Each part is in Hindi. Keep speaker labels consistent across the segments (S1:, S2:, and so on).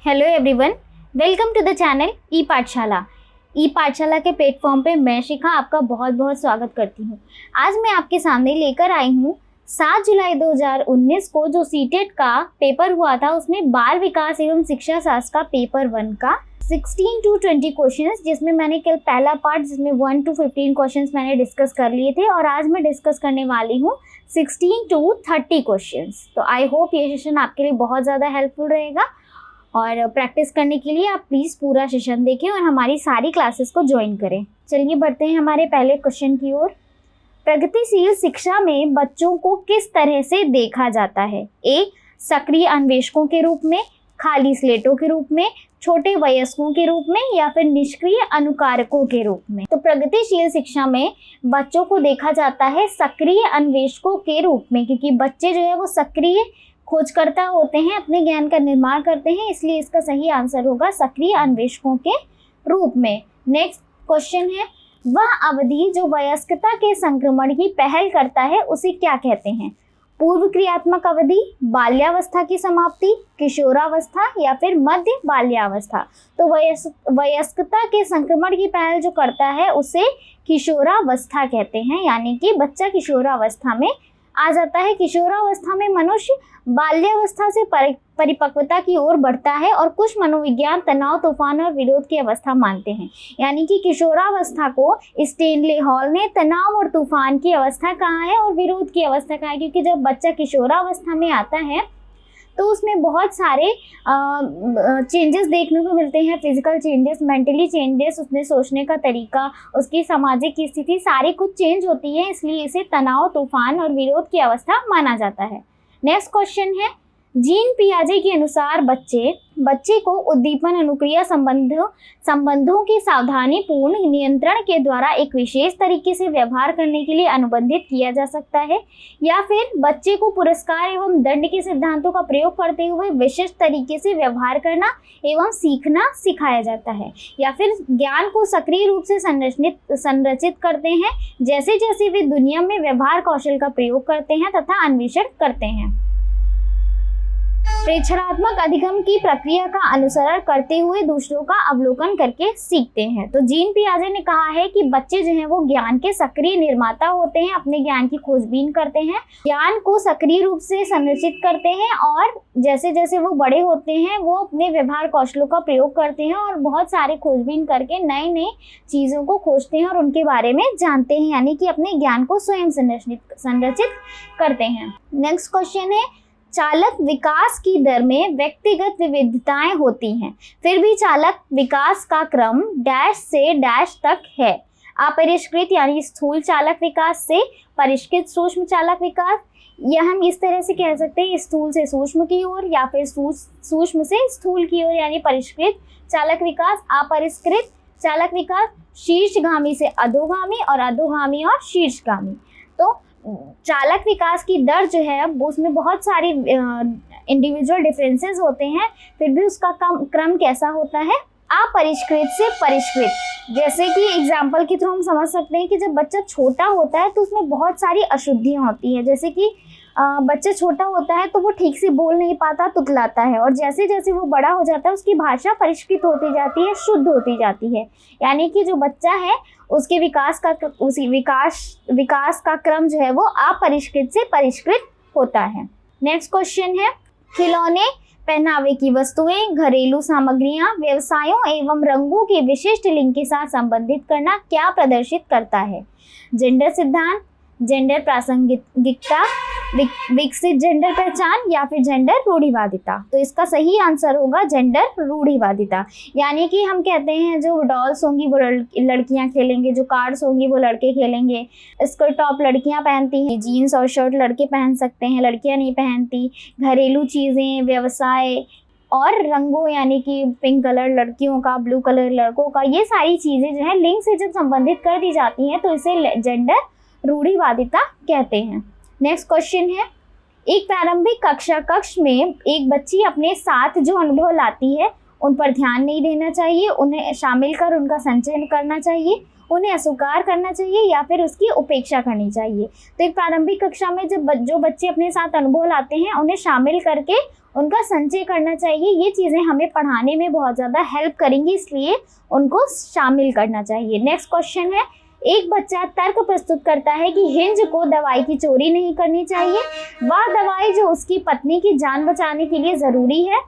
S1: Hello everyone, welcome to the channel e Pathshala. E पाठशाला के प्लेटफॉर्म पे मैं शिखा आपका बहुत बहुत स्वागत करती हूँ। आज मैं आपके सामने लेकर आई हूँ 7 जुलाई 2019 को जो सीटेट का पेपर हुआ था, उसमें बाल विकास एवं शिक्षा शास्त्र का पेपर 1 का 16 to 20 क्वेश्चंस, जिसमें मैंने कल पहला पार्ट जिसमें 1 to 15 क्वेश्चंस मैंने डिस्कस कर लिए थे और आज मैं डिस्कस करने वाली हूँ 16 to 30 क्वेश्चंस। तो आई होप ये सेशन आपके लिए बहुत ज़्यादा हेल्पफुल रहेगा और प्रैक्टिस करने के लिए आप प्लीज़ पूरा सेशन देखें और हमारी सारी क्लासेस को ज्वाइन करें। चलिए बढ़ते हैं हमारे पहले क्वेश्चन की ओर। प्रगतिशील शिक्षा में बच्चों को किस तरह से देखा जाता है? ए, सक्रिय अन्वेषकों के रूप में, खाली स्लेटों के रूप में, छोटे वयस्कों के रूप में या फिर निष्क्रिय अनुकारकों के रूप में। तो प्रगतिशील शिक्षा में बच्चों को देखा जाता है सक्रिय अन्वेषकों के रूप में, क्योंकि बच्चे जो है वो सक्रिय खोजकर्ता होते हैं, अपने ज्ञान का निर्माण करते हैं, इसलिए इसका सही आंसर होगा सक्रिय अन्वेषकों के रूप में। नेक्स्ट क्वेश्चन है, वह अवधि जो वयस्कता के संक्रमण की पहल करता है उसे क्या कहते हैं? पूर्व क्रियात्मक अवधि, बाल्यावस्था की समाप्ति, किशोरावस्था या फिर मध्य बाल्यावस्था। तो वयस्कता के संक्रमण की पहल जो करता है उसे किशोरावस्था कहते हैं, यानी कि बच्चा किशोरावस्था में आ जाता है। किशोरावस्था में मनुष्य बाल्यावस्था से परिपक्वता की ओर बढ़ता है और कुछ मनोविज्ञान तनाव, तूफान और विरोध की अवस्था मानते हैं। यानी कि किशोरावस्था को स्टेनले हॉल ने तनाव और तूफान की अवस्था कहा है और विरोध की अवस्था कहा है, क्योंकि जब बच्चा किशोरावस्था में आता है तो उसमें बहुत सारे चेंजेस देखने को मिलते हैं, फिजिकल चेंजेस, मेंटली चेंजेस, उसने सोचने का तरीका, उसकी सामाजिक स्थिति सारी कुछ चेंज होती है, इसलिए इसे तनाव, तूफान और विरोध की अवस्था माना जाता है। नेक्स्ट क्वेश्चन है, जीन पियाजे के अनुसार बच्चे को उद्दीपन अनुक्रिया संबंधों के सावधानीपूर्ण नियंत्रण के द्वारा एक विशेष तरीके से व्यवहार करने के लिए अनुबंधित किया जा सकता है, या फिर बच्चे को पुरस्कार एवं दंड के सिद्धांतों का प्रयोग करते हुए विशिष्ट तरीके से व्यवहार करना एवं सीखना सिखाया जाता है, या फिर ज्ञान को सक्रिय रूप से संरचित करते हैं जैसे जैसे वे दुनिया में व्यवहार कौशल का प्रयोग करते हैं तथा अन्वेषण करते हैं। प्रेक्षणात्मक अधिगम की प्रक्रिया का अनुसरण करते हुए दूसरों का अवलोकन करके सीखते हैं। तो जीन पियाजे ने कहा है कि बच्चे जो हैं वो ज्ञान के सक्रिय निर्माता होते हैं, अपने ज्ञान की खोजबीन करते हैं, ज्ञान को सक्रिय रूप से संरचित करते हैं और जैसे जैसे वो बड़े होते हैं वो अपने व्यवहार कौशलों का प्रयोग करते हैं और बहुत सारे खोजबीन करके नई नई चीज़ों को खोजते हैं और उनके बारे में जानते हैं, यानी कि अपने ज्ञान को स्वयं संरचित करते हैं। नेक्स्ट क्वेश्चन है, चालक विकास की दर में व्यक्तिगत विविधताएं होती हैं, फिर भी चालक विकास का क्रम डैश से डैश तक है। अपरिष्कृत यानी स्थूल चालक विकास से परिष्कृत सूक्ष्म चालक विकास, यह हम इस तरह से कह सकते हैं, स्थूल से सूक्ष्म की ओर या फिर सूक्ष्म से स्थूल की ओर, यानी परिष्कृत चालक विकास। अपरिष्कृत चालक विकास शीर्षगामी से अधोगामी और अधोगामी और शीर्षगामी। तो चालक विकास की दर जो है उसमें बहुत सारी इंडिविजुअल डिफरेंसेस होते हैं, फिर भी उसका क्रम कैसा होता है? अपरिष्कृत से परिष्कृत। जैसे कि एग्जाम्पल के थ्रू हम समझ सकते हैं कि जब बच्चा छोटा होता है तो उसमें बहुत सारी अशुद्धियाँ होती हैं, जैसे कि बच्चा छोटा होता है तो वो ठीक से बोल नहीं पाता, तुतलाता है, और जैसे जैसे वो बड़ा हो जाता है उसकी भाषा परिष्कृत होती जाती है, शुद्ध होती जाती है। यानी कि जो बच्चा है उसके विकास का क्रम जो है वो अपरिष्कृत से परिष्कृत होता है। नेक्स्ट क्वेश्चन है, खिलौने, पहनावे की वस्तुएं, घरेलू सामग्रियां, व्यवसायों एवं रंगों के विशिष्ट लिंग के साथ संबंधित करना क्या प्रदर्शित करता है? जेंडर सिद्धांत, जेंडर प्रासंगिकता, विकसित जेंडर पहचान या फिर जेंडर रूढ़िवादिता। तो इसका सही आंसर होगा जेंडर रूढ़िवादिता। यानी कि हम कहते हैं जो डॉल्स होंगी वो लड़कियां खेलेंगे, जो कार्ड्स होंगी वो लड़के खेलेंगे, स्कर्ट टॉप लड़कियां पहनती हैं, जीन्स और शर्ट लड़के पहन सकते हैं, लड़कियां नहीं पहनती। घरेलू चीज़ें, व्यवसाय और रंगों, यानी कि पिंक कलर लड़कियों का, ब्लू कलर लड़कों का, ये सारी चीज़ें जो है लिंग से जब संबंधित कर दी जाती हैं तो इसे जेंडर रूढ़िवादिता कहते हैं। नेक्स्ट क्वेश्चन है, एक प्रारंभिक कक्ष में एक बच्ची अपने साथ जो अनुभव लाती है उन पर ध्यान नहीं देना चाहिए, उन्हें शामिल कर उनका संचयन करना चाहिए, उन्हें अस्वीकार करना चाहिए या फिर उसकी उपेक्षा करनी चाहिए। तो एक प्रारंभिक कक्षा में जब जो बच्चे अपने साथ अनुभव लाते हैं उन्हें शामिल करके उनका संचय करना चाहिए। ये चीज़ें हमें पढ़ाने में बहुत ज़्यादा हेल्प करेंगी, इसलिए उनको शामिल करना चाहिए। नेक्स्ट क्वेश्चन है, एक बच्चा तर्क प्रस्तुत करता है कि हिंज को दवाई की चोरी नहीं करनी चाहिए। वह दवाई जो उसकी पत्नी की जान बचाने के लिए ज़रूरी है,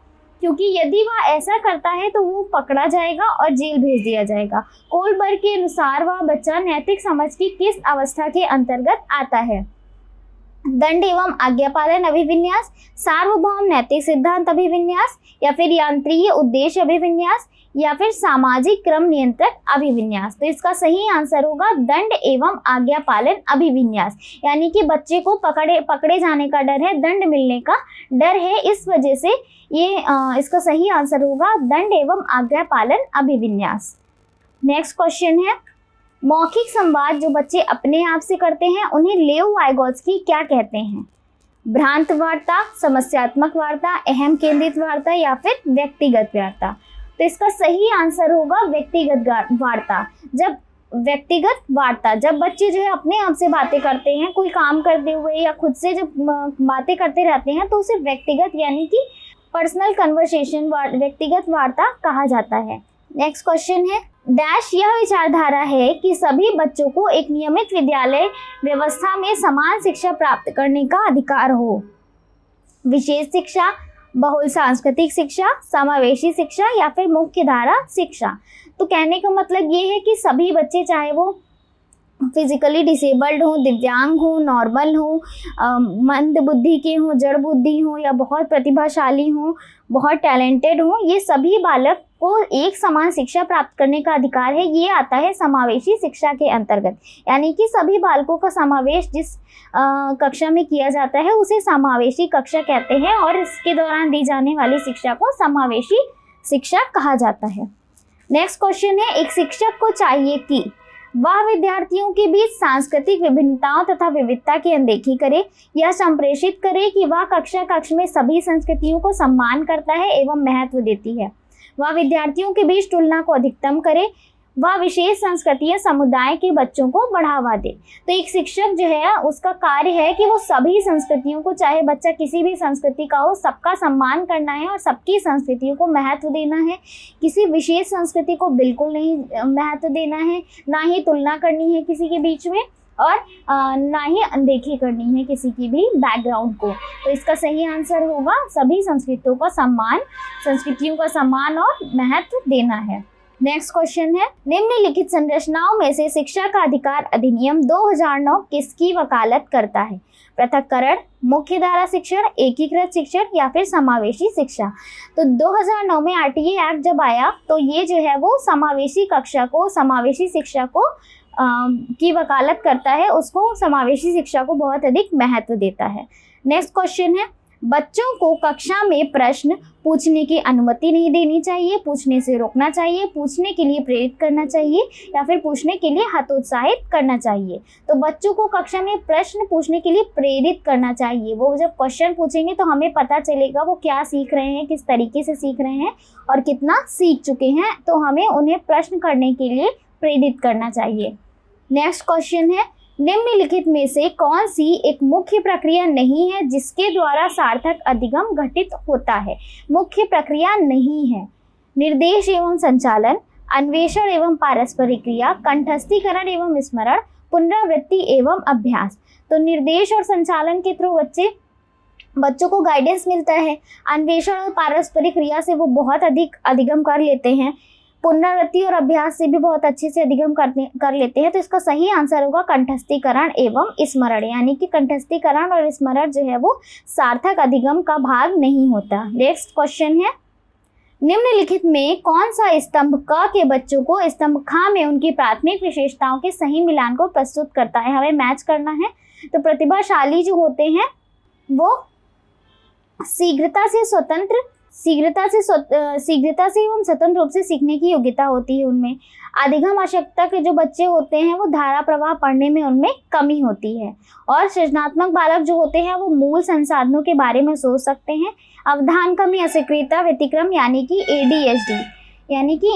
S1: क्योंकि यदि वह ऐसा करता है तो वो पकड़ा जाएगा और जेल भेज दिया जाएगा। कोलबर्ग के अनुसार वह बच्चा नैतिक समझ की किस अवस्था के अंतर्गत आता है? दंड एवं आज्ञापालन अभिविन्यास, सार्वभौम नैतिक सिद्धांत अभिविन्यास, या फिर यांत्रिक उद्देश्य अभिविन्यास, या फिर सामाजिक क्रम नियंत्रक अभिविन्यास। तो इसका सही आंसर होगा दंड एवं आज्ञापालन अभिविन्यास, यानी कि बच्चे को पकड़े जाने का डर है, दंड मिलने का डर है, इस वजह से ये इसका सही आंसर होगा दंड एवं आज्ञापालन अभिविन्यास। नेक्स्ट क्वेश्चन है, मौखिक संवाद जो बच्चे अपने आप से करते हैं उन्हें लेव वाइगोत्स्की क्या कहते हैं? भ्रांत वार्ता, समस्यात्मक वार्ता, अहम केंद्रित वार्ता, या फिर व्यक्तिगत वार्ता। तो इसका सही आंसर होगा व्यक्तिगत वार्ता। जब बच्चे जो है अपने आप से बातें करते हैं, कोई काम करते हुए या खुद से जब बातें करते रहते हैं, तो उसे व्यक्तिगत यानी कि पर्सनल कन्वर्सेशन व्यक्तिगत वार्ता कहा जाता है। नेक्स्ट क्वेश्चन है, डैश यह विचारधारा है कि सभी बच्चों को एक नियमित विद्यालय व्यवस्था में समान शिक्षा प्राप्त करने का अधिकार हो। विशेष शिक्षा, बहुल सांस्कृतिक शिक्षा, समावेशी शिक्षा, या फिर मुख्य धारा शिक्षा। तो कहने का मतलब ये है कि सभी बच्चे, चाहे वो फिजिकली डिसेबल्ड हो, दिव्यांग हो, नॉर्मल हो, मंद बुद्धि के हो, जड़ बुद्धि हो, या बहुत प्रतिभाशाली हो, बहुत टैलेंटेड हो, ये सभी बालक को एक समान शिक्षा प्राप्त करने का अधिकार है। ये आता है समावेशी शिक्षा के अंतर्गत, यानी कि सभी बालकों का समावेश जिस कक्षा में किया जाता है उसे समावेशी कक्षा कहते हैं, और इसके दौरान दी जाने वाली शिक्षा को समावेशी शिक्षा कहा जाता है। नेक्स्ट क्वेश्चन है, एक शिक्षक को चाहिए कि वह विद्यार्थियों के बीच सांस्कृतिक विभिन्नताओं तथा विविधता की अनदेखी करे, यह संप्रेषित करे कि वह कक्ष में सभी संस्कृतियों को सम्मान करता है एवं महत्व देती है। वह विद्यार्थियों के बीच तुलना को अधिकतम करे, वह विशेष संस्कृतीय समुदाय के बच्चों को बढ़ावा दे। तो एक शिक्षक जो है उसका कार्य है कि वो सभी संस्कृतियों को, चाहे बच्चा किसी भी संस्कृति का हो, सबका सम्मान करना है और सबकी संस्कृतियों को महत्व देना है। किसी विशेष संस्कृति को बिल्कुल नहीं महत्व देना है, ना ही तुलना करनी है किसी के बीच में, और ना ही अनदेखी करनी है किसी की भी बैकग्राउंड को। तो इसका सही आंसर होगा सभी संस्कृतियों का सम्मान और महत्व देना है। नेक्स्ट क्वेश्चन है, निम्नलिखित संरचनाओं में से शिक्षा का अधिकार अधिनियम 2009 किसकी वकालत करता है? पृथक्करण, मुख्य धारा शिक्षण, एकीकृत शिक्षण, या फिर समावेशी शिक्षा। तो 2009 में आरटीए एक्ट जब आया तो ये जो है वो समावेशी शिक्षा को की वकालत करता है, उसको समावेशी शिक्षा को बहुत अधिक महत्व देता है। नेक्स्ट क्वेश्चन है, बच्चों को कक्षा में प्रश्न पूछने की अनुमति नहीं देनी चाहिए, पूछने से रोकना चाहिए, पूछने के लिए प्रेरित करना चाहिए, या फिर पूछने के लिए हतोत्साहित करना चाहिए। तो बच्चों को कक्षा में प्रश्न पूछने के लिए प्रेरित करना चाहिए। वो जब क्वेश्चन पूछेंगे तो हमें पता चलेगा वो क्या सीख रहे हैं, किस तरीके से सीख रहे हैं और कितना सीख चुके हैं, तो हमें उन्हें प्रश्न करने के लिए प्रेरित करना चाहिए। नेक्स्ट क्वेश्चन है, निम्नलिखित में से कौन सी एक मुख्य प्रक्रिया नहीं है जिसके द्वारा सार्थक अधिगम घटित होता है? मुख्य प्रक्रिया नहीं है। निर्देश एवं संचालन, अन्वेषण एवं पारस्परिक क्रिया, कंठस्थीकरण एवं स्मरण, पुनरावृत्ति एवं अभ्यास। तो निर्देश और संचालन के थ्रू बच्चों को गाइडेंस मिलता है। अन्वेषण और पारस्परिक क्रिया से वो बहुत अधिक अधिगम कर लेते हैं। पुनरावृत्ति और अभ्यास से भी बहुत अच्छे से अधिगम कर लेते हैं। तो इसका सही आंसर होगा कंठस्थीकरण एवं स्मरण, यानी कि कंठस्थीकरण और स्मरण जो है वो सार्थक अधिगम का भाग नहीं होता। नेक्स्ट क्वेश्चन है, निम्नलिखित में कौन सा स्तंभ क के बच्चों को स्तंभ ख में उनकी प्राथमिक विशेषताओं के सही मिलान को प्रस्तुत करता है? हमें मैच करना है। तो प्रतिभाशाली जो होते हैं वो शीघ्रता से एवं स्वतंत्र रूप से सीखने की योग्यता होती है उनमें। अधिगम आवश्यकता के जो बच्चे होते हैं वो धारा प्रवाह पढ़ने में उनमें कमी होती है। और सृजनात्मक बालक जो होते हैं वो मूल संसाधनों के बारे में सोच सकते हैं। अवधान कमी, अस्वीकृता, व्यतिक्रम यानी कि ADHD, यानी कि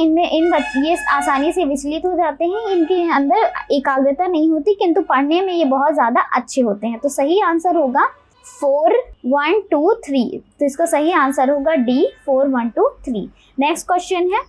S1: ये आसानी से विचलित हो जाते हैं, इनके अंदर एकाग्रता नहीं होती, किंतु पढ़ने में ये बहुत ज़्यादा अच्छे होते हैं। तो सही आंसर होगा 4, 1, 2, 3। तो इसका सही आंसर होगा डी, 4, 1, 2, 3। नेक्स्ट क्वेश्चन है,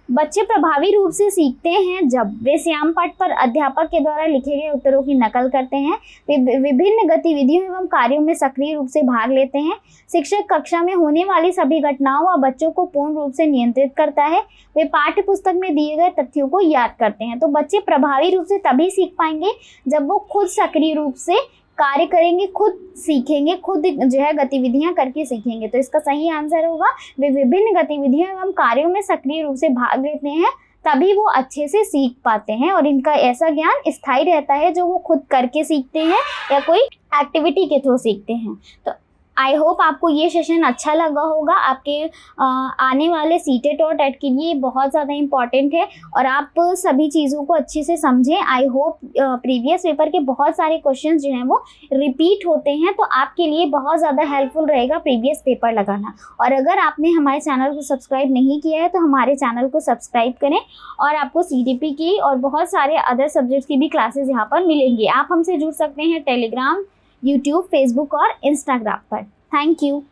S1: बच्चे प्रभावी रूप से सीखते हैं जब वे श्याम पट पर अध्यापक के द्वारा लिखे गए उत्तरों की नकल करते हैं, वे विभिन्न गतिविधियों एवं कार्यों में सक्रिय रूप से भाग लेते हैं, शिक्षक कक्षा में होने वाली सभी घटनाओं व बच्चों को पूर्ण रूप से नियंत्रित करता है, वे पाठ्य पुस्तक में दिए गए तथ्यों को याद करते हैं। तो बच्चे प्रभावी रूप से तभी सीख पाएंगे जब वो खुद सक्रिय रूप से कार्य करेंगे, खुद सीखेंगे, खुद जो है गतिविधियां करके सीखेंगे। तो इसका सही आंसर होगा वे विभिन्न गतिविधियों एवं कार्यों में सक्रिय रूप से भाग लेते हैं, तभी वो अच्छे से सीख पाते हैं और इनका ऐसा ज्ञान स्थायी रहता है जो वो खुद करके सीखते हैं या कोई एक्टिविटी के थ्रू सीखते हैं। तो आई होप आपको ये सेशन अच्छा लगा होगा। आपके आने वाले सीटेट और टेट के लिए बहुत ज़्यादा इम्पॉर्टेंट है और आप सभी चीज़ों को अच्छे से समझें। आई होप प्रीवियस पेपर के बहुत सारे क्वेश्चंस जो हैं वो रिपीट होते हैं, तो आपके लिए बहुत ज़्यादा हेल्पफुल रहेगा प्रीवियस पेपर लगाना। और अगर आपने हमारे चैनल को सब्सक्राइब नहीं किया है तो हमारे चैनल को सब्सक्राइब करें और आपको CDP की और बहुत सारे अदर सब्जेक्ट्स की भी क्लासेस यहाँ पर मिलेंगी। आप हमसे जुड़ सकते हैं टेलीग्राम, यूट्यूब, फेसबुक और इंस्टाग्राम पर। Thank you.